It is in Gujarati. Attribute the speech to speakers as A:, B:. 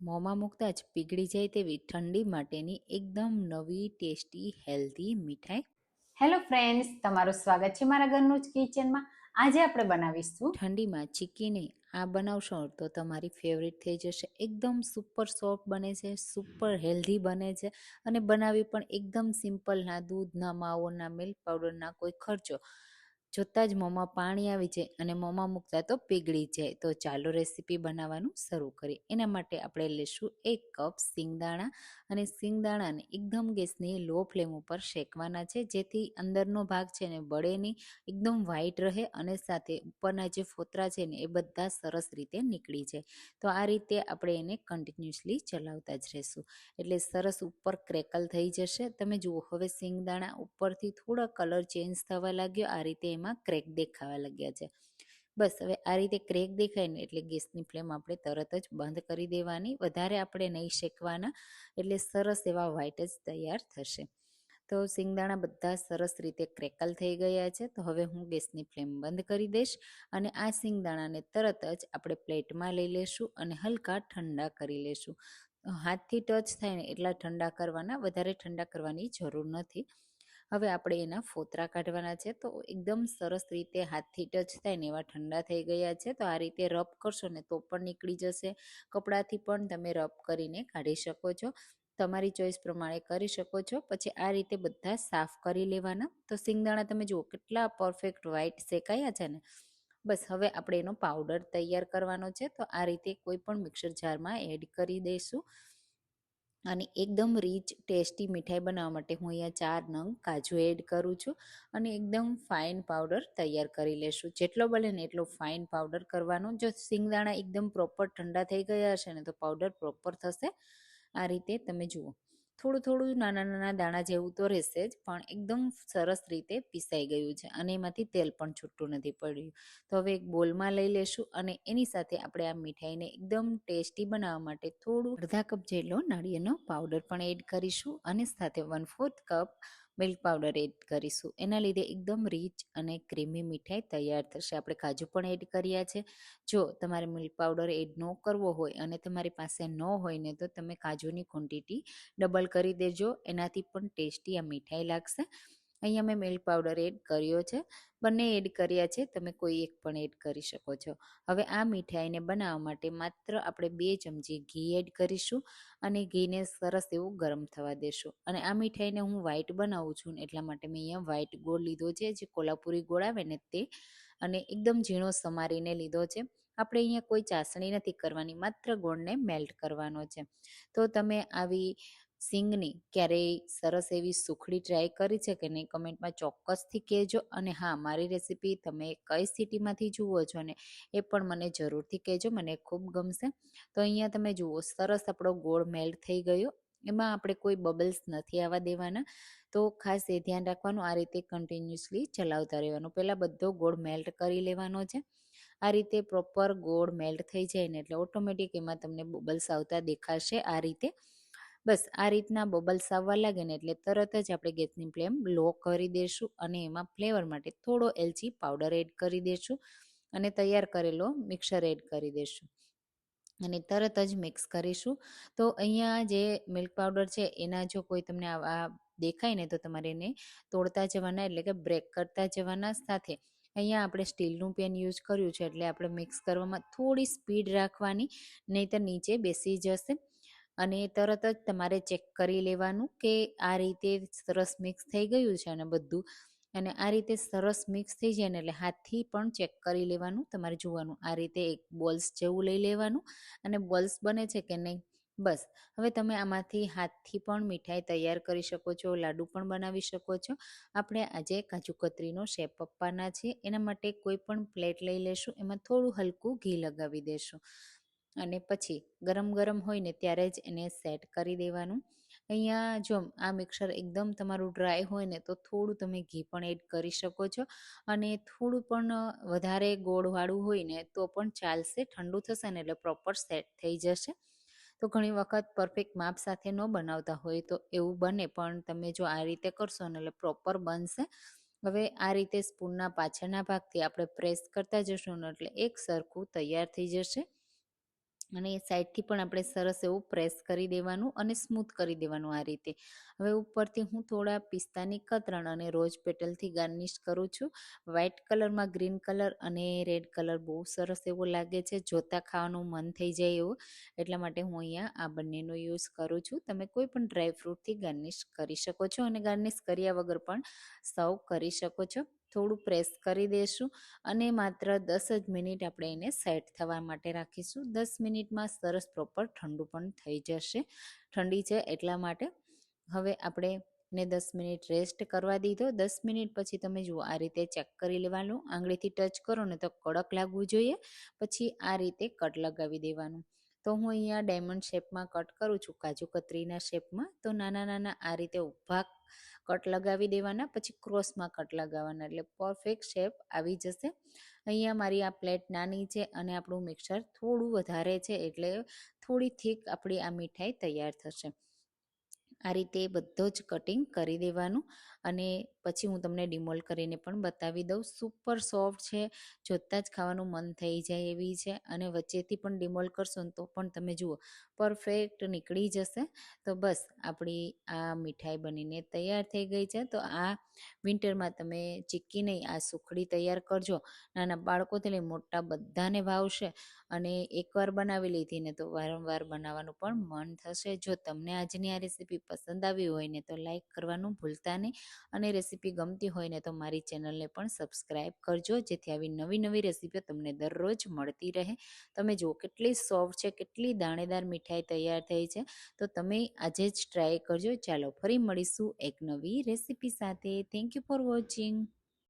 A: મોંમાં મૂકતા જ પીગળી જાય તેવી ઠંડી માટેની એકદમ નવી ટેસ્ટી હેલ્ધી મીઠાઈ
B: હેલો ફ્રેન્ડ્સ, તમારું સ્વાગત છે મારા ઘરનું જ કિચનમાં. આજે આપણે બનાવીશું
A: ઠંડીમાં ચીકીને આ બનાવશો તો તમારી ફેવરિટ થઈ જશે. એકદમ સુપર સોફ્ટ બને છે, સુપર હેલ્ધી બને છે અને બનાવી પણ એકદમ સિમ્પલ. ના દૂધ, ના માવો, ના મિલ્ક પાવડર, ના કોઈ ખર્ચો. જોતાં જ મોંમાં પાણી આવી જાય અને મોંમાં મૂકતા તો પીગળી જાય. તો ચાલો રેસીપી બનાવવાનું શરૂ કરીએ. એના માટે આપણે લઈશું 1 કપ સિંગદાણા અને સિંગદાણાને એકદમ ગેસની લો ફ્લેમ ઉપર શેકવાના છે, જેથી અંદરનો ભાગ છે ને બળે નહીં, એકદમ વ્હાઈટ રહે અને સાથે ઉપરના જે ફોતરા છે ને એ બધા સરસ રીતે નીકળી જાય. તો આ રીતે આપણે એને કન્ટિન્યુઅસલી ચલાવતા જ રહેશું એટલે સરસ ઉપર ક્રેકલ થઈ જશે. તમે જુઓ હવે સિંગદાણા ઉપરથી થોડા કલર ચેન્જ થવા લાગ્યો, આ રીતે એમાં ક્રેક દેખાવા લાગ્યા છે. બસ હવે આ રીતે ક્રેક દેખાય ને એટલે ગેસની ફ્લેમ આપણે તરત જ બંધ કરી દેવાની. વધારે આપણે નહીં શેકવાના, એટલે સરસ એવા વ્હાઈટ જ તૈયાર થશે. તો સિંગદાણા બધા સરસ રીતે ક્રેકલ થઈ ગયા છે. તો હવે હું ગેસની ફ્લેમ બંધ કરી દઈશ અને આ સિંગદાણાને તરત જ આપણે પ્લેટમાં લઈ લેશું અને હલકા ઠંડા કરી લેશું. હાથથી ટચ થાય ને એટલા ઠંડા કરવાના, વધારે ઠંડા કરવાની જરૂર નથી. હવે આપણે એના ફોતરા કાઢવાના છે. તો એકદમ સરસ રીતે હાથથી ટચ થાય ને એવા ઠંડા થઈ ગયા છે. તો આ રીતે રબ કરશો ને તો પણ નીકળી જશે. કપડાથી પણ તમે રબ કરીને કાઢી શકો છો, તમારી ચોઈસ પ્રમાણે કરી શકો છો. પછી આ રીતે બધા સાફ કરી લેવાના. તો સિંગદાણા તમે જુઓ કેટલા પરફેક્ટ વ્હાઈટ શેકાયા છે ને. બસ હવે આપણે એનો પાવડર તૈયાર કરવાનો છે. તો આ રીતે કોઈ પણ મિક્સર જારમાં એડ કરી દઈશું અને એકદમ રીચ ટેસ્ટી મીઠાઈ બનાવવા માટે હું અહીંયા 4 નંગ કાજુ એડ કરું છું અને એકદમ ફાઇન પાવડર તૈયાર કરી લેશું. જેટલો બને ને એટલો ફાઇન પાવડર કરવાનો. જો સિંગદાણા એકદમ પ્રોપર ઠંડા થઈ ગયા હશે ને તો પાવડર પ્રોપર થશે. આ રીતે તમે જુઓ થોડું થોડું નાના નાના દાણા જેવું તો રહેશે જ, પણ એકદમ સરસ રીતે પીસાઈ ગયું છે અને એમાંથી તેલ પણ છૂટું નથી પડ્યું. તો હવે એક બોલમાં લઈ લેશું અને એની સાથે આપણે આ મીઠાઈને એકદમ ટેસ્ટી બનાવવા માટે થોડું અડધા કપ જેટલો નાળિયેરનો પાવડર પણ એડ કરીશું અને સાથે 1/4 કપ મિલ્ક પાવડર એડ કરીશું. એના લીધે એકદમ રીચ અને ક્રીમી મીઠાઈ તૈયાર થશે. આપણે કાજુ પણ એડ કર્યા છે. જો તમારે મિલ્ક પાવડર એડ ન કરવો હોય અને તમારી પાસે ન હોય ને તો તમે કાજુની ક્વોન્ટિટી ડબલ કરી દેજો, એનાથી પણ ટેસ્ટી આ મીઠાઈ લાગશે. અહીંયા મેં મિલ્ક પાવડર એડ કર્યો છે, બંને એડ કર્યા છે, તમે કોઈ એક પણ એડ કરી શકો છો. હવે આ મીઠાઈને બનાવવા માટે માત્ર આપણે 2 ચમચી ઘી એડ કરીશું અને ઘીને સરસ એવું ગરમ થવા દેશું. અને આ મીઠાઈને હું વ્હાઈટ બનાવું છું એટલા માટે મેં અહીંયા વ્હાઈટ ગોળ લીધો છે, જે કોલ્હાપુરી ગોળ આવે ને તે, અને એકદમ ઝીણો સમારીને લીધો છે. આપણે અહીંયા કોઈ ચાસણી નથી કરવાની, માત્ર ગોળને મેલ્ટ કરવાનો છે. તો તમે આવી સિંગની ક્યારેય સરસ એવી સુખડી ટ્રાય કરી છે કે નહીં, કમેન્ટમાં ચોક્કસથી કહેજો. અને હા, મારી રેસીપી તમે કઈ સિટીમાંથી જુઓ છો ને એ પણ મને જરૂરથી કહેજો, મને ખૂબ ગમશે. તો અહીંયા તમે જુઓ સરસ આપણો ગોળ મેલ્ટ થઈ ગયો, એમાં આપણે કોઈ બબલ્સ નથી આવવા દેવાના. તો ખાસ એ ધ્યાન રાખવાનું, આ રીતે કન્ટિન્યુઅસલી ચલાવતા રહેવાનું. પહેલાં બધો ગોળ મેલ્ટ કરી લેવાનો છે. આ રીતે પ્રોપર ગોળ મેલ્ટ થઈ જાય ને એટલે ઓટોમેટિક એમાં તમને બબલ્સ આવતા દેખાશે. આ રીતે બસ આ રીતના બબલ્સ આવવા લાગે ને એટલે તરત જ આપણે ગેસની ફ્લેમ લો કરી દઈશું અને એમાં ફ્લેવર માટે થોડો એલચી પાવડર એડ કરી દઈશું અને તૈયાર કરેલો મિક્સર એડ કરી દઈશું અને તરત જ મિક્સ કરીશું. તો અહીંયા જે મિલ્ક પાવડર છે એના જો કોઈ તમને આ દેખાય ને તો તમારે એને તોડતા જવાના, એટલે કે બ્રેક કરતા જવાના. સાથે અહીંયા આપણે સ્ટીલનું પેન યુઝ કર્યું છે એટલે આપણે મિક્સ કરવામાં થોડી સ્પીડ રાખવાની, નહીં તો નીચે બેસી જશે. અને તરત જ તમારે ચેક કરી લેવાનું કે આ રીતે સરસ મિક્સ થઈ ગયું છે અને બધું. અને આ રીતે સરસ મિક્સ થઈ જાય ને એટલે હાથથી પણ ચેક કરી લેવાનું, તમારે જોવાનું. આ રીતે એક બોલ્સ જેવું લઈ લેવાનું અને બોલ્સ બને છે કે નહીં. બસ હવે તમે આમાંથી હાથથી પણ મીઠાઈ તૈયાર કરી શકો છો, લાડુ પણ બનાવી શકો છો. આપણે આજે કાજુ કતરીનો શેપ આપવાના છે, એના માટે કોઈ પણ પ્લેટ લઈ લેશું, એમાં થોડું હલકું ઘી લગાવી દેશું અને પછી ગરમ ગરમ હોય ને ત્યારે જ એને સેટ કરી દેવાનું. અહીંયા જો આ મિક્સર એકદમ તમારું ડ્રાય હોય ને તો થોડું તમે ઘી પણ એડ કરી શકો છો અને થોડું પણ વધારે ગોળવાળું હોય ને તો પણ ચાલશે. ઠંડુ થશે ને એટલે પ્રોપર સેટ થઈ જશે. તો ઘણી વખત પરફેક્ટ માપ સાથે ન બનાવતા હોય તો એવું બને, પણ તમે જો આ રીતે કરશો ને એટલે પ્રોપર બનશે. હવે આ રીતે સ્પૂનના પાછળના ભાગથી આપણે પ્રેસ કરતા જશું ને એટલે એક સરખું તૈયાર થઈ જશે. અને સાઈડથી પણ આપણે સરસ એવું પ્રેસ કરી દેવાનું અને સ્મૂથ કરી દેવાનું આ રીતે. હવે ઉપરથી હું થોડા પિસ્તાની કતરણ અને રોઝ પેટલથી ગાર્નિશ કરું છું. વ્હાઇટ કલરમાં ગ્રીન કલર અને રેડ કલર બહુ સરસ એવો લાગે છે, જોતાં ખાવાનું મન થઈ જાય એવું. એટલા માટે હું અહીંયા આ બંનેનો યુઝ કરું છું. તમે કોઈ પણ ડ્રાયફ્રૂટથી ગાર્નિશ કરી શકો છો અને ગાર્નિશ કર્યા વગર પણ સર્વ કરી શકો છો. થોડું પ્રેસ કરી દઈશું અને માત્ર 10 જ મિનિટ આપણે એને સેટ થવા માટે રાખીશું. 10 મિનિટમાં સરસ પ્રોપર ઠંડુ પણ થઈ જશે. ઠંડી છે એટલા માટે. હવે આપણે ને 10 મિનિટ રેસ્ટ કરવા દીધો. 10 મિનિટ પછી તમે જુઓ આ રીતે ચેક કરી લેવાનું. આંગળીથી ટચ કરો ને તો કડક લાગવું જોઈએ. પછી આ રીતે કટ લગાવી દેવાનું. તો હું અહીંયા ડાયમંડ શેપમાં કટ કરું છું, કાજુ કતરીના શેપમાં. તો નાના નાના આ રીતે ઊભા કટ લગાવી દેવાના, પછી ક્રોસમાં કટ લગાવવાના, એટલે પરફેક્ટ શેપ આવી જશે. અહીંયા મારી આ પ્લેટ નાની છે અને આપણું મિક્સર થોડું વધારે છે, એટલે થોડી થીક આપણી આ મીઠાઈ તૈયાર થશે. આ રીતે બધો જ કટિંગ કરી દેવાનું અને પછી હું તમને ડિમોલ્ડ કરીને પણ બતાવી દઉં. સુપર સોફ્ટ છે, જોતાં જ ખાવાનું મન થઈ જાય એવી છે. અને વચ્ચેથી પણ ડિમોલ્ડ કરશો ને તો પણ તમે જુઓ પરફેક્ટ નીકળી જશે. તો બસ આપણી આ મીઠાઈ બનીને તૈયાર થઈ ગઈ છે. તો આ વિન્ટરમાં તમે ચીક્કી નહીં, આ સુખડી તૈયાર કરજો. નાના બાળકોથી લઈ મોટા બધાને ભાવશે. અને એકવાર બનાવી લીધી ને તો વારંવાર બનાવવાનું પણ મન થશે. જો તમને આજની આ રેસીપી પસંદ આવી હોય ને તો લાઈક કરવાનું ભૂલતા નહીં. અને રેસીપી ગમતી હોય ને તો મારી ચેનલને પણ સબસ્ક્રાઈબ કરજો, જેથી આવી નવી નવી રેસીપીઓ તમને દરરોજ મળતી રહે. તમે જુઓ કેટલી સોફ્ટ છે, કેટલી દાણેદાર મીઠાઈ તૈયાર થઈ છે. તો તમે આજે જ ટ્રાય કરજો. ચાલો ફરી મળીશું એક નવી રેસીપી સાથે. Thank you for watching.